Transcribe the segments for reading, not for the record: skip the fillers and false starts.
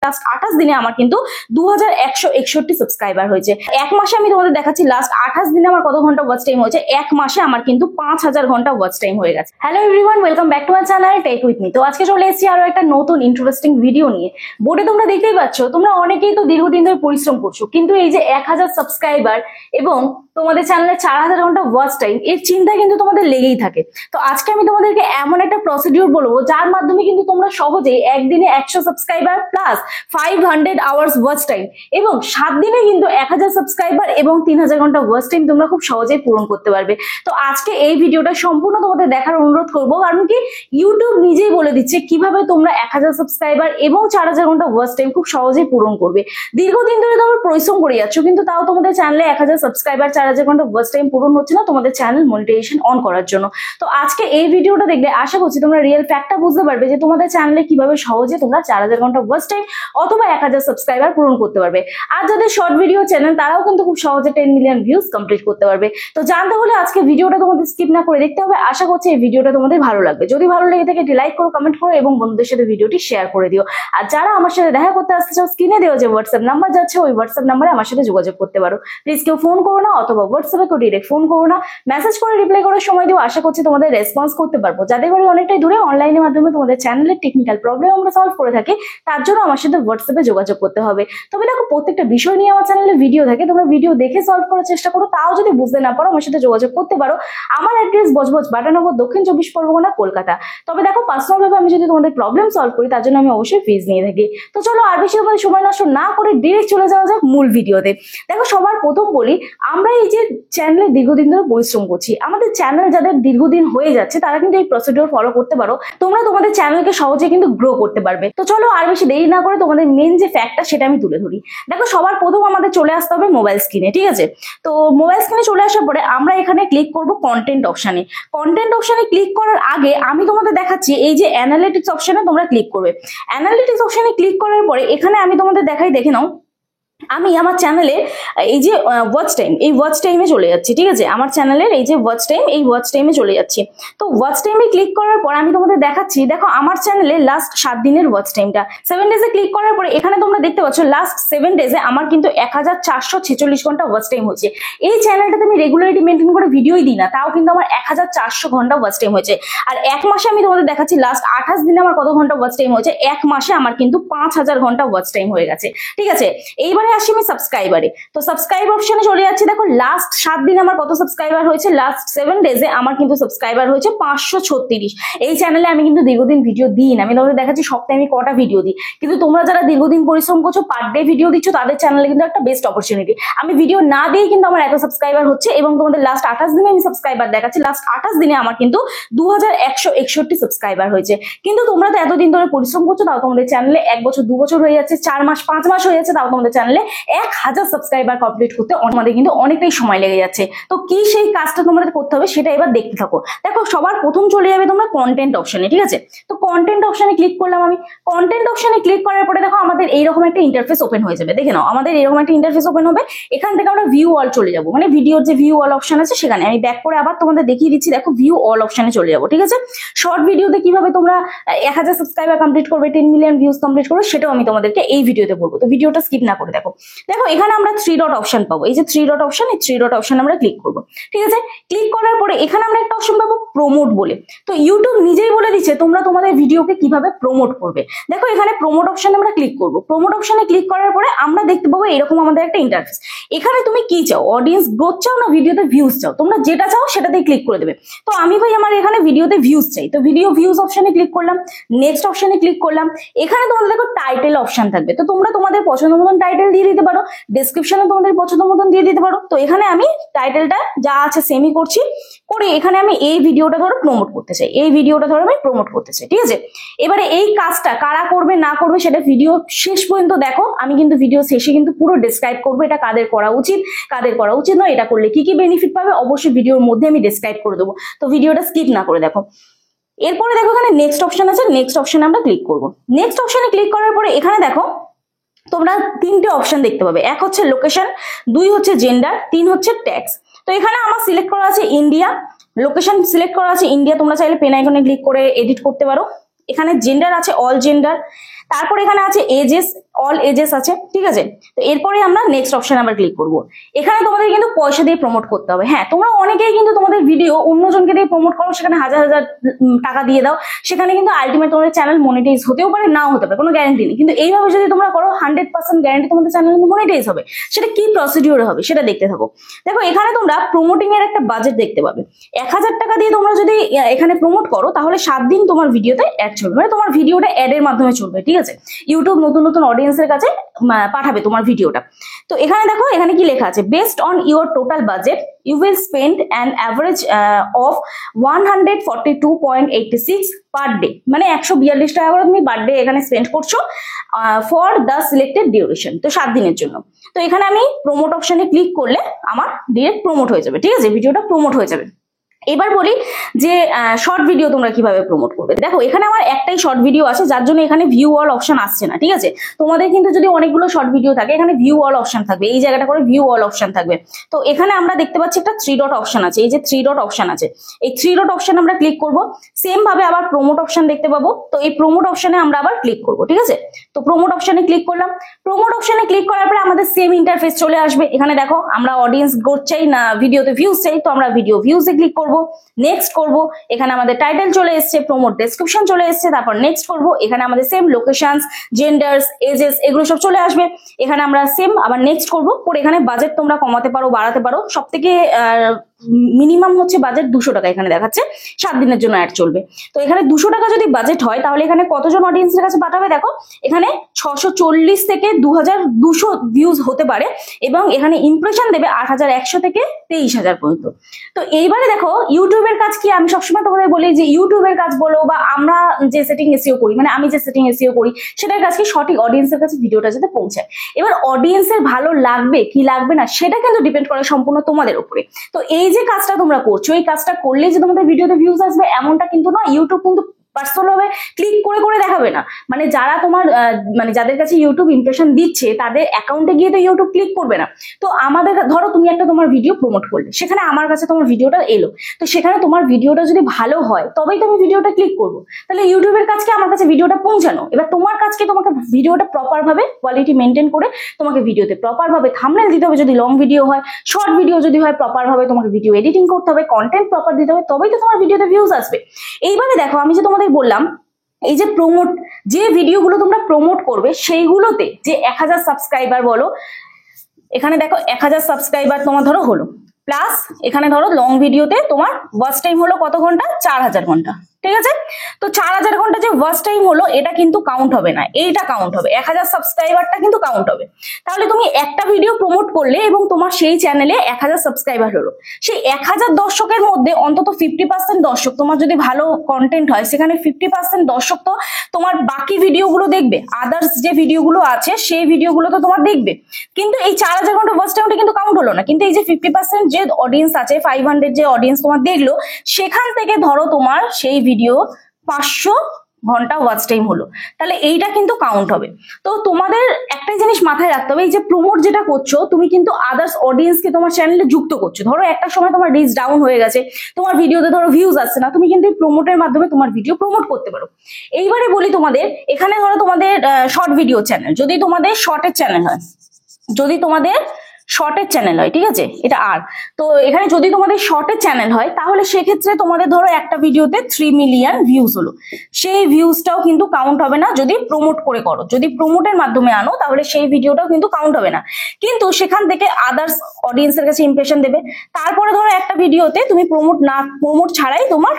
Last 28 দিনে আমার কিন্তু 2161 সাবস্ক্রাইবার হয়েছে। এক মাসে আমি তোমাদের দেখাচ্ছি লাস্ট 28 দিনে আমার কত ঘন্টা ওয়াচ টাইম হয়েছে। এক মাসে আমার কিন্তু 5000 ঘন্টা ওয়াচ টাইম হয়ে গেছে। Hello everyone, welcome back to my channel tech with me. তো আজকে চলে এসেছি আরো একটা নতুন ইন্টারেস্টিং ভিডিও নিয়ে। বোর্ডে তোমরা দেখতেই পাচ্ছ, তোমরা অনেকেই তো দীর্ঘদিন ধরে পরিশ্রম করছো, কিন্তু এই যে 1000 সাবস্ক্রাইবার এবং তোমাদের চ্যানেলে 4000 ঘন্টা ওয়াচ টাইম, এর চিন্তা কিন্তু তোমাদের লেগেই থাকে। তো আজকে আমি তোমাদেরকে এমন একটা প্রসিডিউর বলবো যার মাধ্যমে কিন্তু তোমরা সহজেই একদিনে 100 subscriber plus 500 hours watch time এবং 7 দিনে কিন্তু 1000 সাবস্ক্রাইবার এবং 3000 ঘন্টা ওয়াচ টাইম তোমরা খুব সহজেই পূরণ করতে পারবে। তো আজকে এই ভিডিওটা সম্পূর্ণ তোমাদের দেখার অনুরোধ করবো, কারণ কি ইউটিউব নিজেই বলে দিচ্ছে কিভাবে তোমরা 1000 সাবস্ক্রাইবার এবং 4000 ঘন্টা ওয়াচ টাইম খুব সহজেই পূরণ করবে। দীর্ঘদিন ধরে তোমরা পরিশ্রম করে যাচ্ছ, কিন্তু তাও তোমাদের চ্যানেলে 1000 সাবস্ক্রাইবার 4000 ঘন্টা ওয়াচ টাইম পূরণ হচ্ছে না তোমাদের চ্যানেল মনিটাইজেশন অন করার জন্য। তো আজকে এই ভিডিওটা দেখলে আশা করছি তোমরা রিয়েল ফ্যাক্টটা বুঝতে পারবে যে তোমাদের চ্যানেলে কিভাবে সহজে তোমরা 4000 ঘন্টা ওয়াচ টাইম অথবা 1000 সাবস্ক্রাইবার পূরণ করতে পারবে। আর যাদের শর্ট ভিডিও চ্যানেল তারাও কিন্তু খুব সহজে 10 মিলিয়ন ভিউজ কমপ্লিট করতে পারবে। তো জানতে হলে আজকে ভিডিওটা তোমাদের স্কিপ না করে দেখতে হবে। আশা করছি এই ভিডিওটা তোমাদের ভালো লাগবে। যদি ভালো লেগে থাকে একটি লাইক করো, কমেন্ট করো এবং বন্ধুদের সাথে ভিডিওটি শেয়ার করে দিও। আর যারা আমার সাথে দেখা করতে আসতে চাও, স্ক্রিনে দেওয়া যে হোয়াটসঅ্যাপ নাম্বার যাচ্ছে ওই হোয়াটসঅ্যাপ নাম্বারে আমার সাথে যোগাযোগ করতে পারো। প্লিজ কেউ ফোন করো না অথবা হোয়াটসঅ্যাপে কেউ ডিরেক্ট ফোন করো না, মেসেজ করে রিপ্লাই করার সময় দিও। আশা করছি তোমাদের রেসপন্স করতে পারবো। যাদের বাড়ি অনেকটাই দূরে, অনলাইনের মাধ্যমে তোমাদের চ্যানেলের টেকনিক্যাল প্রবলেম আমরা সলভ করে থাকি, তার জন্য আমার সাথে হোয়াটসঅ্যাপে যোগাযোগ করতে হবে। তবে দেখো, প্রত্যেকটা বিষয় নিয়ে আমার চ্যানেলে ভিডিও থাকে, তোমরা ভিডিও দেখে সলভ করার চেষ্টা করো। তাও যদি বুঝতে না পারো আমার সাথে যোগাযোগ করতে পারো। আমার অ্যাড্রেস বজবজ বাটানগর, দক্ষিণ 24 পরগনা, কলকাতা। তবে দেখো, পার্সোনাল ভাবে আমি যদি তোমাদের প্রবলেম সলভ করি তার জন্য আমি অবশ্যই ফিজ নিয়ে থাকি। তো চলো আর বেশি তোমাদের সময় নষ্ট না করে ডিরেক্ট চলে যাওয়া যাক মূল ভিডিওতে। দেখো, সবার প্রথম বলি, আমরা এই যে চ্যানেলে দীর্ঘদিন ধরে পরিশ্রম করছি, আমাদের চ্যানেল যাদের দীর্ঘদিন হয়ে যাচ্ছে তারা কিন্তু এই প্রসিডিউর ফলো করতে পারো। তোমরা তোমাদের চ্যানেলকে সহজে কিন্তু গ্রো করতে পারবে। তো চলো আর বেশি দেরি না করে তোমাদের মেন যে ফ্যাক্টটা সেটা আমি তুলে ধরি। দেখো, সবার প্রথম আমাদের চলে আসতে হবে মোবাইল স্ক্রিনে, ঠিক আছে? তো মোবাইল স্ক্রিনে চলে আসার পরে আমরা এখানে ক্লিক করব কন্টেন্ট অপশনে। কন্টেন্ট অপশনে ক্লিক করার আগে আমি তোমাদের দেখাচ্ছি এই যে অ্যানালিটিক্স অপশনে তোমরা ক্লিক করবে। অ্যানালিটিক্স অপশনে ক্লিক করার পরে এখানে আমি তোমাদের দেখাই, দেখে নাও আমি আমার চ্যানেলে এই যে ওয়াচ টাইম, এই ওয়াচ টাইমে চলে যাচ্ছি, ঠিক আছে? আমার চ্যানেলের এই যে ওয়াচ টাইম, এই ওয়াচ টাইমে চলে যাচ্ছি। তো ওয়াচ টাইমে ক্লিক করার পর আমি তোমাদের দেখাচ্ছি, দেখো আমার চ্যানেলে লাস্ট 7 দিনের ওয়াচ টাইমটা। 7 ডেজে ক্লিক করার পরে এখানে তোমরা দেখতে পাচ্ছ লাস্ট 7 ডেজে আমার কিন্তু 1446 ঘন্টা ওয়াচ টাইম হচ্ছে। এই চ্যানেলটাতে আমি রেগুলারিটি মেনটেন করে ভিডিওই দিই না, তাও কিন্তু আমার 1400 ঘন্টা ওয়াচ টাইম হয়েছে। আর এক মাসে আমি তোমাদের দেখাচ্ছি লাস্ট 28 দিনে আমার কত ঘন্টা ওয়াচ টাইম হয়েছে। এক মাসে আমার কিন্তু 5000 ঘন্টা ওয়াচ টাইম হয়ে গেছে, ঠিক আছে? এইবারে আসি আমি সাবস্ক্রাইবারে। তো সাবস্ক্রাইব অপশনে চলে যাচ্ছি। দেখো, লাস্ট 7 দিন আমার কত সাবস্ক্রাইবার হয়েছে। লাস্ট 7 ডেজে আমার কিন্তু সাবস্ক্রাইবার হয়েছে 536। এই চ্যানেলে আমি কিন্তু দীর্ঘদিন ভিডিও দিই না, আমি তোমাদের দেখাচ্ছি সপ্তাহে আমি কটা ভিডিও দিই। কিন্তু তোমরা যারা দীর্ঘদিন পরিশ্রম করছো, পার ডে ভিডিও দিচ্ছ, তাদের চ্যানেলে কিন্তু একটা বেস্ট অপরচুনিটি। আমি ভিডিও না দিয়ে কিন্তু আমার এত সাবস্ক্রাইবার হচ্ছে এবং তোমাদের লাস্ট 28 দিনে আমি সাবস্ক্রাইবার দেখাচ্ছি। লাস্ট 28 দিনে আমার কিন্তু 2161 সাবস্ক্রাইবার হয়েছে। কিন্তু তোমরা তো এতদিন ধরে পরিশ্রম করছো, তাও তোমাদের চ্যানেলে 1 বছর 2 বছর হয়ে যাচ্ছে, 4 মাস 5 মাস হয়ে যাচ্ছে, তাও তোমাদের চ্যানেলে 1000 সাবস্ক্রাইবার কমপ্লিট করতে আমাদের কিন্তু অনেকটাই সময় লেগে যাচ্ছে। তো কি সেই কাজটা তোমাদের করতে হবে সেটা এবার দেখতে থাকো। দেখো, সবার প্রথম চলে যাবে তোমরা কন্টেন্ট অপশনে, ঠিক আছে? তো কন্টেন্ট অপশনে ক্লিক করলাম আমি। কন্টেন্ট অপশনে ক্লিক করার পরে দেখো আমাদের এইরকম একটা ইন্টারফেস ওপেন হয়ে যাবে। দেখে নাও, আমাদের এরকম একটা ইন্টারফেস ওপেন হবে। এখান থেকে আমরা ভিউ অল চলে যাবো, মানে ভিডিওর যে ভিউ অল অপশন আছে সেখানে। আমি ব্যাক করে আবার তোমাদের দেখিয়ে দিচ্ছি। দেখো, ভিউ অল অপশনে চলে যাবো, ঠিক আছে? শর্ট ভিডিওতে কিভাবে তোমরা 1000 সাবস্ক্রাইবার কমপ্লিট করবে, 10 মিলিয়ন ভিউজ কমপ্লিট করবে, সেটাও আমি তোমাদেরকে এই ভিডিওতে বলবো। তো ভিডিওটা স্কিপ না করে দেখো। দেখো, এখানে আমরা 3 ডট অপশন পাবো। এই যে 3 ডট অপশন, এই 3 ডট অপশন আমরা ক্লিক করবো, ঠিক আছে? ক্লিক করার পরে এখানে আমরা একটা অপশন পাবো প্রমোট বলে। তো ইউটিউব নিজেই বলে দিচ্ছে তোমরা তোমাদের ভিডিওকে কিভাবে প্রমোট করবে। দেখো, এখানে প্রমোট অপশনে আমরা ক্লিক করবো। প্রমোট অপশনে ক্লিক করার পরে আমরা দেখতে পাবো এরকম আমাদের একটা ইন্টারফেস। এখানে তুমি কি চাও, অডিয়েন্স গ্রোথ চাও না ভিডিওতে ভিউজ চাও, তোমরা যেটা চাও সেটাতেই ক্লিক করে দেবে। তো আমি ভাই আমার এখানে ভিডিওতে ভিউজ চাই, তো ভিডিও ভিউজ অপশনে ক্লিক করলাম। নেক্সট অপশনে ক্লিক করলাম। এখানে তোমাদের দেখো টাইটেল অপশন থাকবে, তো তোমরা তোমাদের পছন্দ মতন টাইটেল দিয়ে দিতে পারো, ডেসক্রিপশনে তোমাদের পছন্দ মতন দিয়ে দিতে পারো। তো এখানে আমি টাইটেলটা যা আছে সেমই করছি, করে এখানে আমি এই ভিডিওটা ধরো প্রমোট করতে চাই, এই ভিডিওটা ধরো আমি প্রমোট করতে চাই, ঠিক আছে? এবারে এই কাজটা কারা করবে না করবে সেটা ভিডিও শেষ পর্যন্ত দেখো। আমি কিন্তু ভিডিও শেষে কিন্তু পুরো ডেসক্রাইব করবো এটা কাদের করা উচিত, কাদের করা উচিত নয়, এটা করলে কি কি বেনিফিট পাবে, অবশ্যই ভিডিওর মধ্যে আমি ডেসক্রাইব করে দেবো। তো ভিডিওটা স্কিপ না করে দেখো। এরপরে দেখো এখানে নেক্সট অপশন আছে, নেক্সট অপশনে আমরা ক্লিক করবো। নেক্সট অপশনে ক্লিক করার পরে এখানে দেখো তোমরা 3টে অপশন দেখতে পাবে। এক হচ্ছে লোকেশন, 2 হচ্ছে জেন্ডার, 3 হচ্ছে ট্যাক্স। তো এখানে আমার সিলেক্ট করা আছে ইন্ডিয়া, লোকেশন সিলেক্ট করা আছে ইন্ডিয়া। তোমরা চাইলে পেন আইকনে ক্লিক করে এডিট করতে পারো। এখানে জেন্ডার আছে অল জেন্ডার, তারপর এখানে আছে এজেস অল এজেস আছে, ঠিক আছে। তো এরপরে আমরা নেক্সট অপশন আমরা ক্লিক করব। এখানে তোমাদের কিন্তু পয়সা দিয়ে প্রমোট করতে হবে। হ্যাঁ, তোমরা অনেকেই কিন্তু তোমাদের ভিডিও অন্যজনকে দিয়ে প্রমোট করো, সেখানে হাজার হাজার টাকা দিয়ে দাও, সেখানে কিন্তু আলটিমেট তোমাদের চ্যানেল মনিটাইজ হতেও পারে, নাও হতে পারে, কোনো গ্যারান্টি নেই। কিন্তু এইভাবে যদি তোমরা করো 100% গ্যারান্টি তোমাদের চ্যানেল কিন্তু মনিটাইজ হবে। সেটা কি প্রসিডিওর হবে সেটা দেখতে থাকো। দেখো এখানে তোমরা প্রমোটিং এর একটা বাজেট দেখতে পাবে। 1000 টাকা দিয়ে তোমরা যদি এখানে প্রমোট করো তাহলে 7 দিন তোমার ভিডিওতে অ্যাড চলবে, মানে তোমার ভিডিওটা অ্যাড এর মাধ্যমে চলবে, ঠিক আছে। ইউটিউব নতুন নতুন অডিয়েন্সের কাছে পাঠাবে তোমার ভিডিওটা। তো এখানে দেখো এখানে কি লেখা আছে, based on your total budget you will spend an average of 142.86 per day, মানে 142 টাকা করে তুমি পার ডে এখানে স্পেন্ড করছো ফর দ্য সিলেক্টেড ডিউরেশন, তো 7 দিনের জন্য। তো এখানে আমি প্রমোট অপশনে ক্লিক করলে আমার ডিরেক্ট প্রমোট হয়ে যাবে, ঠিক আছে, ভিডিওটা প্রমোট হয়ে যাবে। এবার বলি যে শর্ট ভিডিও তোমরা কিভাবে প্রমোট করবে। দেখো এখানে আমার একটাই শর্ট ভিডিও আছে, যার জন্য এখানে ভিউ অল অপশন আসছে না, ঠিক আছে। তোমাদের কিন্তু যদি অনেকগুলো শর্ট ভিডিও থাকে এখানে ভিউ অল অপশন থাকবে, এই জায়গাটা করে ভিউ অল অপশন থাকবে। তো এখানে আমরা দেখতে পাচ্ছি একটা 3 ডট অপশন আছে, এই যে 3 ডট অপশন আছে, এই 3 ডট অপশন আমরা ক্লিক করব। সেম ভাবে আবার প্রমোট অপশন দেখতে পাবো, তো এই প্রমোট অপশনে আমরা আবার ক্লিক করব, ঠিক আছে। তো প্রমোট অপশনে ক্লিক করলাম। প্রমোট অপশনে ক্লিক করার পরে আমাদের সেম ইন্টারফেস চলে আসবে। এখানে দেখো আমরা অডিয়েন্স গ্রোথ চাই না ভিডিওতে ভিউজ চাই, তো আমরা ভিডিও ভিউজে ক্লিক করব, নেক্সট করব। এখানে আমাদের টাইটেল চলে এসেছে, প্রমোট ডেসক্রিপশন চলে এসেছে, তারপর নেক্সট করব। এখানে আমাদের সেম লোকেশনস, জেন্ডার্স, এজেস এগুলো সব চলে আসবে। এখানে আমরা সেম আবার নেক্সট করব। পরে এখানে বাজেট তোমরা কমাতে পারো, বাড়াতে পারো। সব থেকে মিনিমাম হচ্ছে বাজেট 200 টাকা এখানে দেখাচ্ছে, 7 দিনের জন্য অ্যাড চলবে। তো এখানে 200 টাকা যদি বাজেট হয় তাহলে এখানে কতজন অডিয়েন্সের কাছে পাঠাবে, দেখো এখানে 640 থেকে 2200 ভিউজ হতে পারে, এবং এখানে ইমপ্রেশন দেবে 8100 থেকে 23000 পর্যন্ত। তো এইবারে দেখো ইউটিউবের কাজ কি, আমি সবসময় তোমাদের বলি যে ইউটিউবের কাজ বলো বা আমরা যে সেটিং এসইও করি, মানে আমি যে সেটিং এসইও করি, সেটার কাজ কি সঠিক অডিয়েন্সের কাছে ভিডিওটা যাতে পৌঁছায়। এবার অডিয়েন্সের ভালো লাগবে কি লাগবে না সেটা কিন্তু ডিপেন্ড করে সম্পূর্ণ তোমাদের উপরে। তো এই যে কাজটা তোমরা করছো, এই কাজটা করলে যে তোমাদের ভিডিওতে ভিউজ আসবে এমনটা কিন্তু না। ইউটিউব কিন্তু পার্সোনাল ভাবে ক্লিক করে করে দেখাবে না, মানে যারা তোমার মানে যাদের কাছে ইউটিউব ইমপ্রেশন দিচ্ছে তাদের অ্যাকাউন্টে গিয়ে তো ইউটিউব ক্লিক করবে না। তো আমাদের ধরো তুমি একটা তোমার ভিডিও প্রমোট করলে, সেখানে আমার কাছে তোমার ভিডিওটা এলো, তো সেখানে তোমার ভিডিওটা যদি ভালো হয় তবেই তুমি ভিডিওটা ক্লিক করবো। তাহলে ইউটিউবের কাজকে আমার কাছে ভিডিওটা পৌঁছানো। এবার তোমার কাজকে তোমাকে ভিডিওটা প্রপার ভাবে কোয়ালিটি মেনটেন করে তোমাকে ভিডিওতে প্রপার ভাবে থাম্বনেল দিতে হবে, যদি লং ভিডিও হয়, শর্ট ভিডিও যদি হয় প্রপার ভাবে তোমাকে ভিডিও এডিটিং করতে হবে, কন্টেন্ট প্রপার দিতে হবে, তবেই তো তোমার ভিডিওতে ভিউজ আসবে। এইবারে দেখো আমি যে তোমাদের বললাম এই যে প্রমোট, যে ভিডিওগুলো তোমরা প্রমোট করবে সেইগুলোতে যে 1000 সাবস্ক্রাইবার বলো, এখানে দেখো 1000 সাবস্ক্রাইবার তোমার ধরো হলো, প্লাস এখানে ধরো লং ভিডিওতে তোমার ওয়াচ টাইম হলো কত ঘন্টা, 4000 ঘন্টা, ঠিক আছে। তো 4000 ঘন্টা যে ওয়াচ টাইম হলো এটা কিন্তু কাউন্ট হবে না, এইটা কাউন্ট হবে, 1000 সাবস্ক্রাইবারটা কিন্তু কাউন্ট হবে। তাহলে তুমি একটা ভিডিও প্রমোট করলে এবং তোমার সেই চ্যানেলে 1000 সাবস্ক্রাইবার হলো, সেই 1000 দর্শকের মধ্যে অন্তত 50% দর্শক, তোমার যদি ভালো কন্টেন্ট হয় সেখানে 50% দর্শক তো তোমার বাকি ভিডিওগুলো দেখবে, আদার্স যে ভিডিওগুলো আছে সেই ভিডিওগুলো তো তোমার দেখবে। কিন্তু এই 4000 ঘন্টা ওয়াচ টাইমটা কিন্তু কাউন্ট হলো না। কিন্তু এই যে 50% যে অডিয়েন্স আছে, 500 যে অডিয়েন্স তোমার দেখলো, সেখান থেকে ধরো তোমার সেই ভিডিও 500 ঘন্টা ওয়াচ টাইম হলো, তাহলে এইটা কিন্তু কাউন্ট হবে। তো তোমাদের একটাই জিনিস মাথায় রাখতে হবে, এই যে প্রমোট যেটা করছো তুমি কিন্তু আদার্স অডিয়েন্সকে তোমার চ্যানেলে যুক্ত করছো। ধরো একটা সময় তোমার রিচ ডাউন হয়ে গেছে, তোমার ভিডিওতে ধরো ভিউজ আসছে না, তুমি কিন্তু এই প্রমোটের মাধ্যমে তোমার ভিডিও প্রমোট করতে পারো। এইবারে বলি তোমাদের, এখানে ধরো তোমাদের শর্ট ভিডিও চ্যানেল, যদি তোমাদের শর্টের চ্যানেল হয়, যদি তোমাদের শর্টের চ্যানেল হয়, ঠিক আছে, এটা আর। তো এখানে যদি তোমাদের শর্টের চ্যানেল হয় তাহলে সেক্ষেত্রে তোমাদের ধরো একটা ভিডিওতে 3 মিলিয়ন ভিউজ হলো, সেই ভিউজটাও কিন্তু কাউন্ট হবে না যদি প্রমোট করে করো। যদি প্রমোটের মাধ্যমে আনো তাহলে সেই ভিডিওটাও কিন্তু কাউন্ট হবে না, কিন্তু সেখান থেকে আদার্স অডিয়েন্সের কাছে ইমপ্রেশন দেবে। তারপরে ধরো একটা ভিডিওতে তুমি প্রমোট ছাড়াই তোমার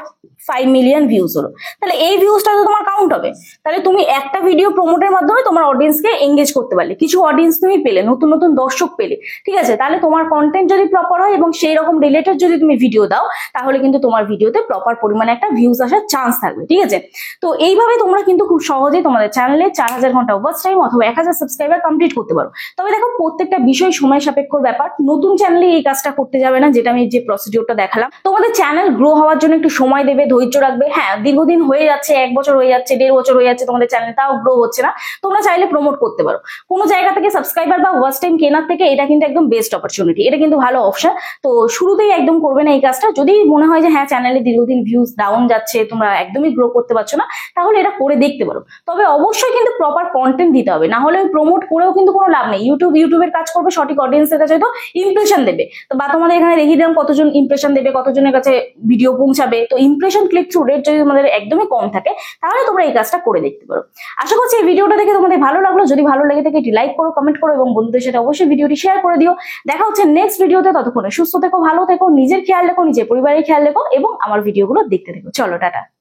5 মিলিয়ন ভিউজ হলো, তাহলে এই ভিউজটা তো তোমার কাউন্ট হবে। তাহলে তুমি একটা ভিডিও প্রমোটের মাধ্যমে তোমার অডিয়েন্সকে এঙ্গেজ করতে পারলে, কিছু অডিয়েন্স তুমি পেলে, নতুন নতুন দর্শক পেলে, ঠিক আছে। তাহলে তোমার কন্টেন্ট যদি প্রপার হয় এবং সেই রকম রিলেটেড যদি তুমি ভিডিও দাও তাহলে কিন্তু তোমার ভিডিওতে প্রপার পরিমাণে একটা ভিউজ আসার চান্স থাকবে, ঠিক আছে। তো এইভাবে তোমরা কিন্তু খুব সহজেই তোমাদের চ্যানেলে 4000 ঘন্টা ওয়াচ টাইম অথবা 1000 সাবস্ক্রাইবার কমপ্লিট করতে পারো। তবে দেখো প্রত্যেকটা বিষয় সময় সাপেক্ষর ব্যাপার, নতুন চ্যানেলে এই কাজটা করতে যাবে না, যেটা আমি যে প্রসিডিওরটা দেখালাম। তোমাদের চ্যানেল গ্রো হওয়ার জন্য একটু সময় দেবে, ধৈর্য রাখবে। হ্যাঁ, দীর্ঘদিন হয়ে যাচ্ছে, 1 বছর হয়ে যাচ্ছে, 1.5 বছর হয়ে যাচ্ছে তোমাদের চ্যানেল, তাও গ্রো হচ্ছে না, তোমরা চাইলে প্রমোট করতে পারো। কোনো জায়গা থেকে সাবস্ক্রাইবার বা ওয়াচ টাইম কেনার থেকে এটা কিন্তু একদম বেস্ট অপরচুনিটি, এটা কিন্তু ভালো অপশন। তো শুরুতেই একদম করবে না এই কাজটা। যদি মনে হয় যে হ্যাঁ চ্যানেলে দীর্ঘদিন ভিউজ ডাউন যাচ্ছে, তোমরা একদমই গ্রো করতে পারছো না, তাহলে এটা করে দেখতে পারো। তবে অবশ্যই কিন্তু প্রপার কন্টেন্ট দিতে হবে, না হলে প্রমোট করেও কিন্তু কোনো লাভ নেই। ইউটিউবের কাজ করবে, সঠিক অডিয়েন্সের কাছে হয়তো ইমপ্রেশন দেবে, তো বা তোমাদের এখানে দেখিয়ে দিলাম কতজন ইমপ্রেশন দেবে, কতজনের কাছে ভিডিও পৌঁছাবে। তো ইমপ্রেশন ক্লিক থ্রু রেট যদি তোমাদের একদমই কম থাকে, তাহলে তোমরা এই কাজটা করে দেখতে পারো। আশা করছি এই ভিডিওটা দেখে তোমাদের ভালো লাগলো। যদি ভালো লেগে থাকে এটি লাইক করো, কমেন্ট করো এবং বন্ধুদের সাথে অবশ্যই ভিডিওটি শেয়ার করে দিও। দেখা হচ্ছে নেক্সট ভিডিওতে, ততক্ষণে সুস্থ থেকো, ভালো থেকো, নিজের খেয়াল রেখো, নিজের পরিবারের খেয়াল রেখো এবং আমার ভিডিওগুলো দেখতে থেকো। চলো, টাটা।